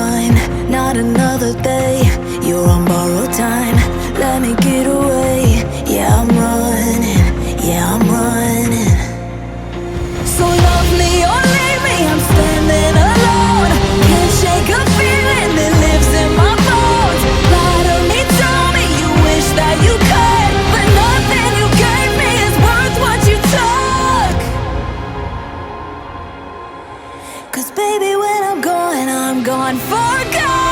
mine, not another day. You're on borrowed time, let me get away. Yeah, I'm running, yeah, I'm running. So love me or leave me, I'm standing alone. Can't shake a feeling that lives in my bones. Lie to me, tell me you wish that you could, but nothing you gave me is worth what you took. 'Cause baby, when I'm gone for good.